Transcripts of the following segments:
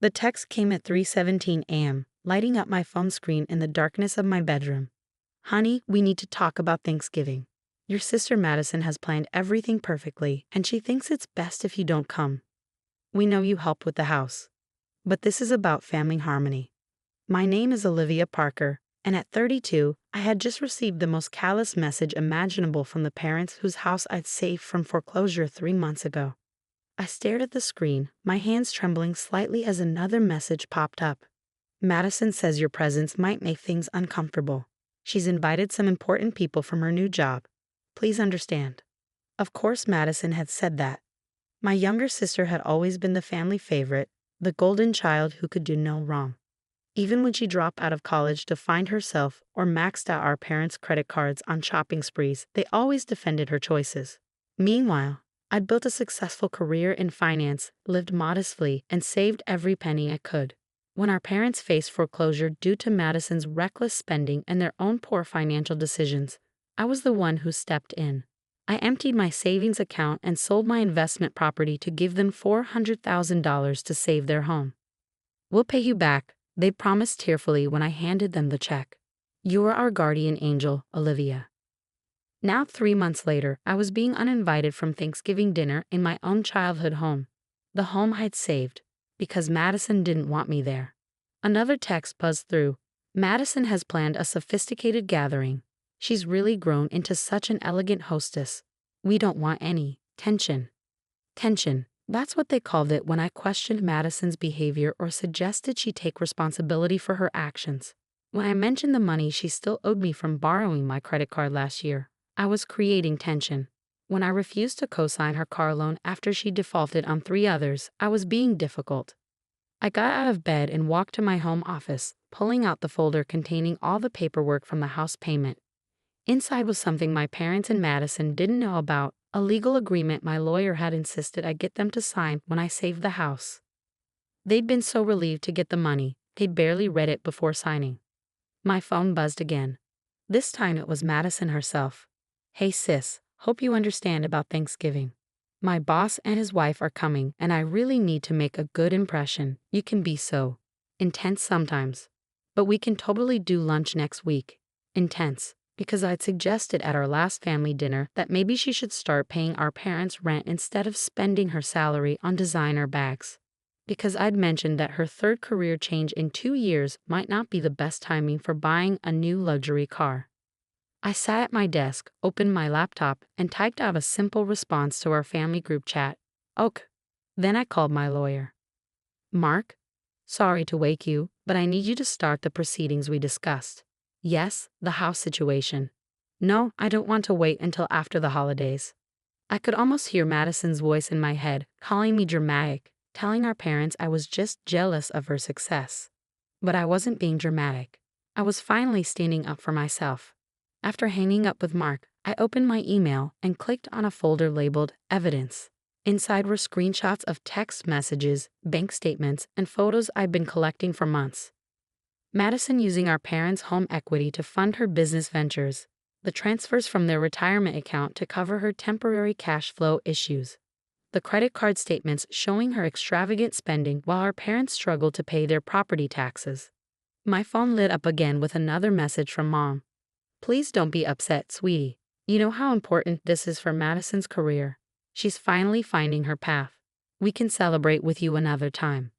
The text came at 3:17 a.m., lighting up my phone screen in the darkness of my bedroom. Honey, we need to talk about Thanksgiving. Your sister Madison has planned everything perfectly, and she thinks it's best if you don't come. We know you help with the house. But this is about family harmony. My name is Olivia Parker, and at 32, I had just received the most callous message imaginable from the parents whose house I'd saved from foreclosure 3 months ago. I stared at the screen, my hands trembling slightly as another message popped up. Madison says your presence might make things uncomfortable. She's invited some important people from her new job. Please understand. Of course, Madison had said that. My younger sister had always been the family favorite, the golden child who could do no wrong. Even when she dropped out of college to find herself or maxed out our parents' credit cards on shopping sprees, they always defended her choices. Meanwhile, I'd built a successful career in finance, lived modestly, and saved every penny I could. When our parents faced foreclosure due to Madison's reckless spending and their own poor financial decisions, I was the one who stepped in. I emptied my savings account and sold my investment property to give them $400,000 to save their home. We'll pay you back, they promised tearfully when I handed them the check. You are our guardian angel, Olivia. Now 3 months later, I was being uninvited from Thanksgiving dinner in my own childhood home. The home I'd saved, because Madison didn't want me there. Another text buzzed through. Madison has planned a sophisticated gathering. She's really grown into such an elegant hostess. We don't want any tension. Tension. That's what they called it when I questioned Madison's behavior or suggested she take responsibility for her actions. When I mentioned the money she still owed me from borrowing my credit card last year, I was creating tension. When I refused to co-sign her car loan after she defaulted on 3 others, I was being difficult. I got out of bed and walked to my home office, pulling out the folder containing all the paperwork from the house payment. Inside was something my parents and Madison didn't know about, a legal agreement my lawyer had insisted I get them to sign when I saved the house. They'd been so relieved to get the money, they'd barely read it before signing. My phone buzzed again. This time it was Madison herself. Hey sis, hope you understand about Thanksgiving. My boss and his wife are coming and I really need to make a good impression. You can be so intense sometimes. But we can totally do lunch next week. Intense. Because I'd suggested at our last family dinner that maybe she should start paying our parents' rent instead of spending her salary on designer bags. Because I'd mentioned that her 3rd career change in 2 years might not be the best timing for buying a new luxury car. I sat at my desk, opened my laptop, and typed out a simple response to our family group chat. Ok. Then I called my lawyer. Mark? Sorry to wake you, but I need you to start the proceedings we discussed. Yes, the house situation. No, I don't want to wait until after the holidays. I could almost hear Madison's voice in my head, calling me dramatic, telling our parents I was just jealous of her success. But I wasn't being dramatic. I was finally standing up for myself. After hanging up with Mark, I opened my email and clicked on a folder labeled Evidence. Inside were screenshots of text messages, bank statements, and photos I'd been collecting for months. Madison using our parents' home equity to fund her business ventures, the transfers from their retirement account to cover her temporary cash flow issues, the credit card statements showing her extravagant spending while our parents struggled to pay their property taxes. My phone lit up again with another message from Mom. Please don't be upset, sweetie. You know how important this is for Madison's career. She's finally finding her path. We can celebrate with you another time.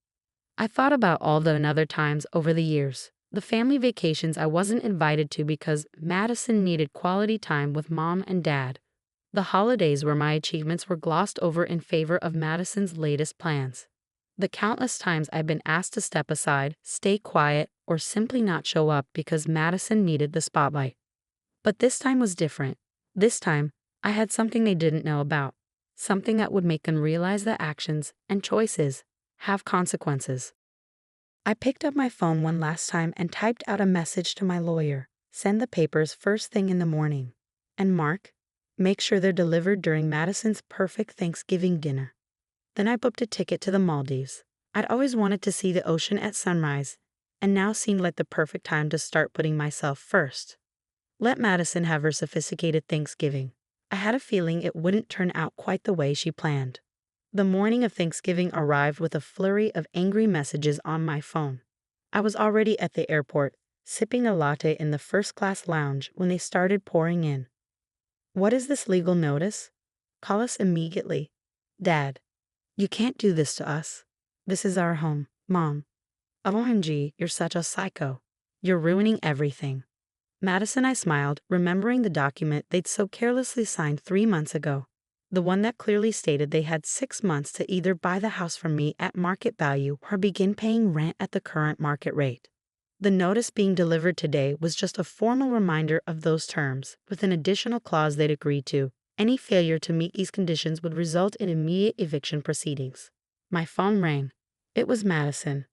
I thought about all the another times over the years, the family vacations I wasn't invited to because Madison needed quality time with Mom and Dad, the holidays where my achievements were glossed over in favor of Madison's latest plans, the countless times I've been asked to step aside, stay quiet, or simply not show up because Madison needed the spotlight. But this time was different. This time, I had something they didn't know about, something that would make them realize that actions and choices have consequences. I picked up my phone one last time and typed out a message to my lawyer. Send the papers first thing in the morning. And Mark, make sure they're delivered during Madison's perfect Thanksgiving dinner. Then I booked a ticket to the Maldives. I'd always wanted to see the ocean at sunrise, and now seemed like the perfect time to start putting myself first. Let Madison have her sophisticated Thanksgiving. I had a feeling it wouldn't turn out quite the way she planned. The morning of Thanksgiving arrived with a flurry of angry messages on my phone. I was already at the airport, sipping a latte in the first-class lounge when they started pouring in. What is this legal notice? Call us immediately. Dad, you can't do this to us. This is our home. Mom. OMG, you're such a psycho. You're ruining everything. Madison, I smiled, remembering the document they'd so carelessly signed 3 months ago. The one that clearly stated they had 6 months to either buy the house from me at market value or begin paying rent at the current market rate. The notice being delivered today was just a formal reminder of those terms, with an additional clause they'd agreed to. Any failure to meet these conditions would result in immediate eviction proceedings. My phone rang. It was Madison.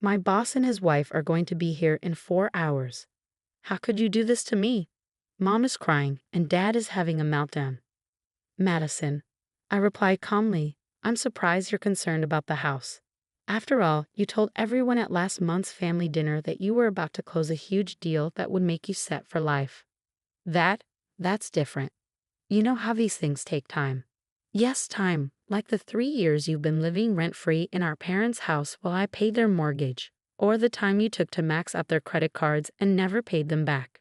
My boss and his wife are going to be here in 4 hours. How could you do this to me? Mom is crying, and Dad is having a meltdown. Madison. I replied calmly, I'm surprised you're concerned about the house. After all, you told everyone at last month's family dinner that you were about to close a huge deal that would make you set for life. That's different. You know how these things take time. Yes, time, like the 3 years you've been living rent-free in our parents' house while I paid their mortgage, or the time you took to max out their credit cards and never paid them back.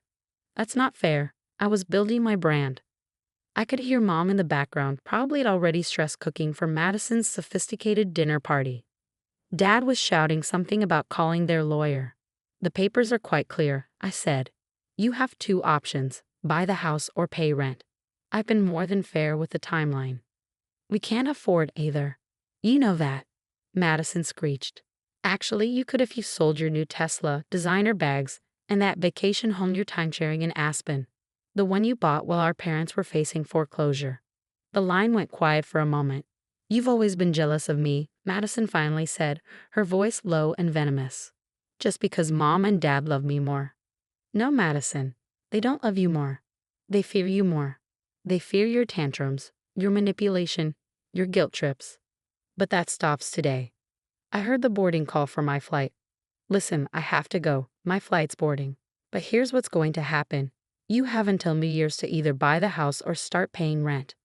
That's not fair. I was building my brand. I could hear Mom in the background, probably already stress cooking for Madison's sophisticated dinner party. Dad was shouting something about calling their lawyer. The papers are quite clear, I said. You have 2 options, buy the house or pay rent. I've been more than fair with the timeline. We can't afford either. You know that, Madison screeched. Actually, you could if you sold your new Tesla, designer bags, and that vacation home you're timesharing in Aspen. The one you bought while our parents were facing foreclosure. The line went quiet for a moment. You've always been jealous of me, Madison finally said, her voice low and venomous. Just because Mom and Dad love me more. No, Madison. They don't love you more. They fear you more. They fear your tantrums, your manipulation, your guilt trips. But that stops today. I heard the boarding call for my flight. Listen, I have to go. My flight's boarding. But here's what's going to happen. You have until New Year's to either buy the house or start paying rent.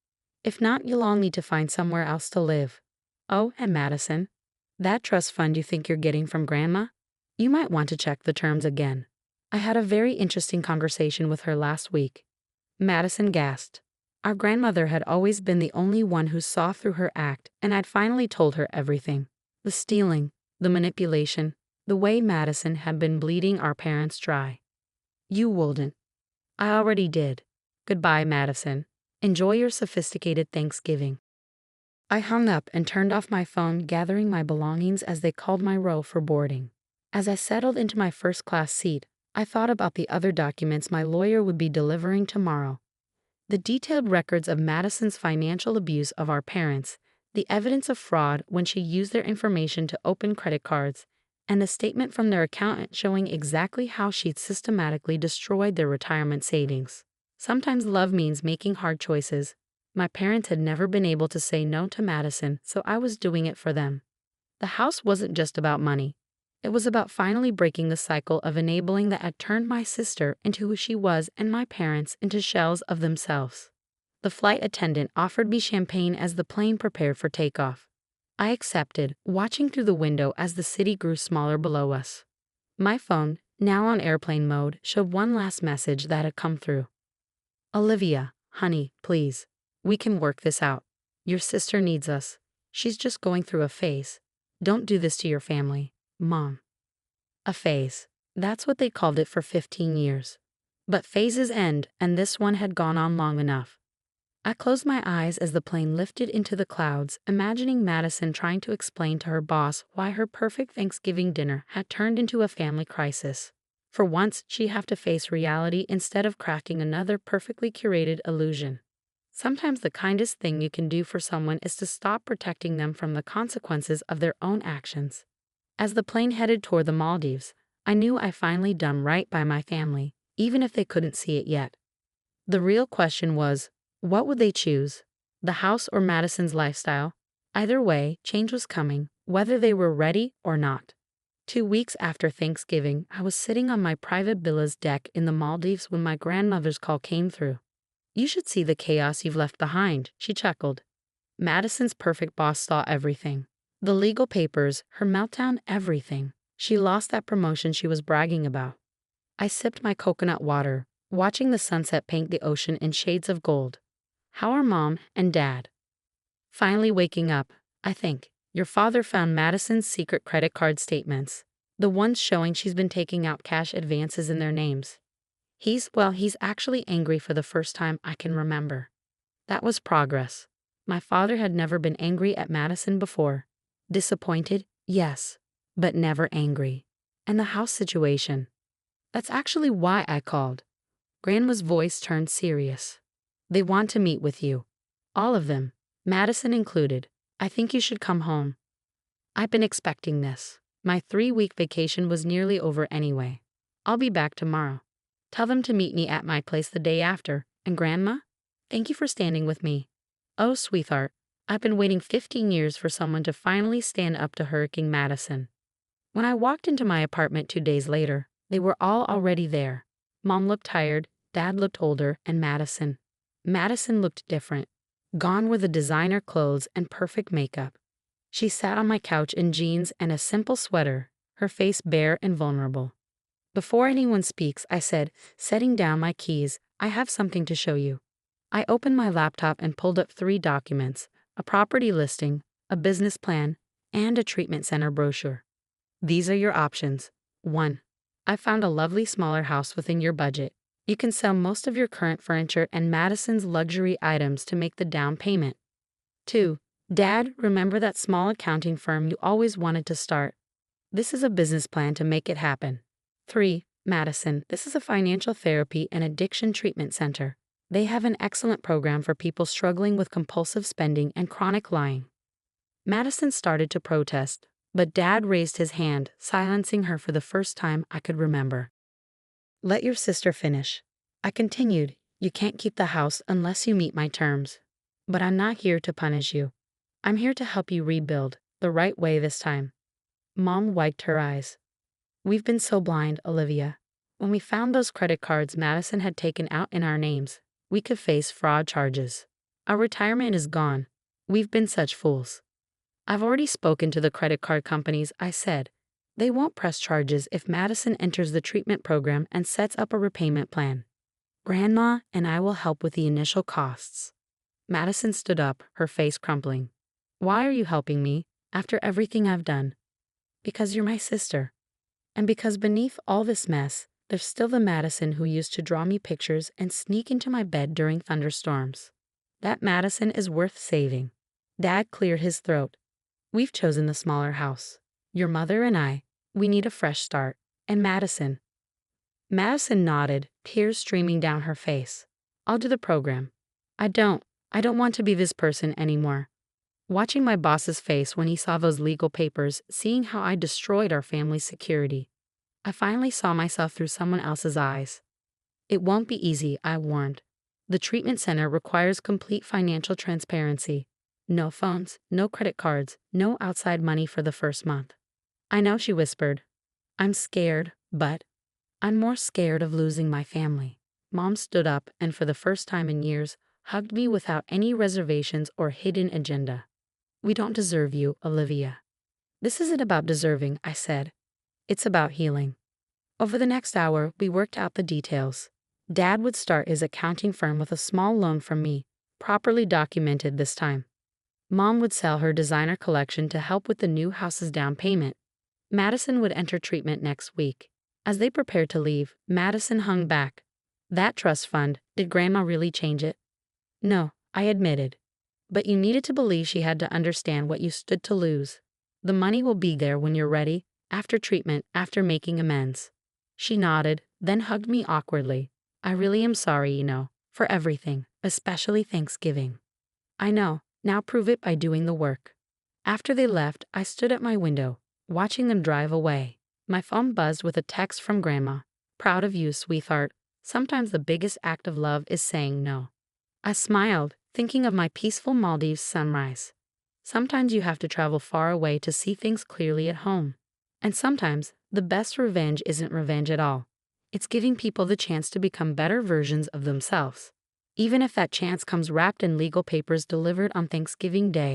If not, you'll all need to find somewhere else to live. Oh, and Madison, that trust fund you think you're getting from Grandma? You might want to check the terms again. I had a very interesting conversation with her last week. Madison gasped. Our grandmother had always been the only one who saw through her act, and I'd finally told her everything. The stealing, the manipulation, the way Madison had been bleeding our parents dry. You wouldn't. I already did. Goodbye, Madison. Enjoy your sophisticated Thanksgiving. I hung up and turned off my phone, gathering my belongings as they called my row for boarding. As I settled into my first-class seat, I thought about the other documents my lawyer would be delivering tomorrow. The detailed records of Madison's financial abuse of our parents, the evidence of fraud when she used their information to open credit cards, and a statement from their accountant showing exactly how she'd systematically destroyed their retirement savings. Sometimes love means making hard choices. My parents had never been able to say no to Madison, so I was doing it for them. The house wasn't just about money. It was about finally breaking the cycle of enabling that had turned my sister into who she was and my parents into shells of themselves. The flight attendant offered me champagne as the plane prepared for takeoff. I accepted, watching through the window as the city grew smaller below us. My phone, now on airplane mode, showed one last message that had come through. Olivia, honey, please. We can work this out. Your sister needs us. She's just going through a phase. Don't do this to your family, Mom. A phase. That's what they called it for 15 years. But phases end, and this one had gone on long enough. I closed my eyes as the plane lifted into the clouds, imagining Madison trying to explain to her boss why her perfect Thanksgiving dinner had turned into a family crisis. For once, she'd have to face reality instead of crafting another perfectly curated illusion. Sometimes the kindest thing you can do for someone is to stop protecting them from the consequences of their own actions. As the plane headed toward the Maldives, I knew I finally done right by my family, even if they couldn't see it yet. The real question was, what would they choose? The house or Madison's lifestyle? Either way, change was coming, whether they were ready or not. 2 weeks after Thanksgiving, I was sitting on my private villa's deck in the Maldives when my grandmother's call came through. You should see the chaos you've left behind, she chuckled. Madison's perfect boss saw everything. The legal papers, her meltdown, everything. She lost that promotion she was bragging about. I sipped my coconut water, watching the sunset paint the ocean in shades of gold. How are Mom and Dad? Finally waking up, I think. Your father found Madison's secret credit card statements. The ones showing she's been taking out cash advances in their names. He's actually angry for the first time I can remember. That was progress. My father had never been angry at Madison before. Disappointed, yes, but never angry. And the house situation. That's actually why I called. Grandma's voice turned serious. They want to meet with you. All of them, Madison included. I think you should come home. I've been expecting this. My 3-week vacation was nearly over anyway. I'll be back tomorrow. Tell them to meet me at my place the day after. And Grandma? Thank you for standing with me. Oh, sweetheart, I've been waiting 15 years for someone to finally stand up to Hurricane Madison. When I walked into my apartment 2 days later, they were all already there. Mom looked tired, Dad looked older, and Madison looked different. Gone were the designer clothes and perfect makeup. She sat on my couch in jeans and a simple sweater, her face bare and vulnerable. Before anyone speaks, I said, setting down my keys, I have something to show you. I opened my laptop and pulled up 3 documents, a property listing, a business plan, and a treatment center brochure. These are your options. 1. I found a lovely smaller house within your budget. You can sell most of your current furniture and Madison's luxury items to make the down payment. 2. Dad, remember that small accounting firm you always wanted to start? This is a business plan to make it happen. 3. Madison, this is a financial therapy and addiction treatment center. They have an excellent program for people struggling with compulsive spending and chronic lying. Madison started to protest, but Dad raised his hand, silencing her for the first time I could remember. Let your sister finish. I continued, you can't keep the house unless you meet my terms. But I'm not here to punish you. I'm here to help you rebuild, the right way this time. Mom wiped her eyes. We've been so blind, Olivia. When we found those credit cards Madison had taken out in our names, we could face fraud charges. Our retirement is gone. We've been such fools. I've already spoken to the credit card companies, I said. They won't press charges if Madison enters the treatment program and sets up a repayment plan. Grandma and I will help with the initial costs. Madison stood up, her face crumpling. Why are you helping me, after everything I've done? Because you're my sister. And because beneath all this mess, there's still the Madison who used to draw me pictures and sneak into my bed during thunderstorms. That Madison is worth saving. Dad cleared his throat. We've chosen the smaller house. Your mother and I, we need a fresh start. And Madison. Madison nodded, tears streaming down her face. I'll do the program. I don't want to be this person anymore. Watching my boss's face when he saw those legal papers, seeing how I destroyed our family's security, I finally saw myself through someone else's eyes. It won't be easy, I warned. The treatment center requires complete financial transparency. No phones, no credit cards, no outside money for the first month. I know, she whispered. I'm scared, but I'm more scared of losing my family. Mom stood up and for the first time in years, hugged me without any reservations or hidden agenda. We don't deserve you, Olivia. This isn't about deserving, I said. It's about healing. Over the next hour, we worked out the details. Dad would start his accounting firm with a small loan from me, properly documented this time. Mom would sell her designer collection to help with the new house's down payment. Madison would enter treatment next week. As they prepared to leave, Madison hung back. That trust fund, did Grandma really change it? No, I admitted. But you needed to believe she had to understand what you stood to lose. The money will be there when you're ready, after treatment, after making amends. She nodded, then hugged me awkwardly. I really am sorry, for everything, especially Thanksgiving. I know, now prove it by doing the work. After they left, I stood at my window, watching them drive away. My phone buzzed with a text from Grandma. Proud of you, sweetheart. Sometimes the biggest act of love is saying no. I smiled, thinking of my peaceful Maldives sunrise. Sometimes you have to travel far away to see things clearly at home. And sometimes, the best revenge isn't revenge at all. It's giving people the chance to become better versions of themselves. even if that chance comes wrapped in legal papers delivered on Thanksgiving Day.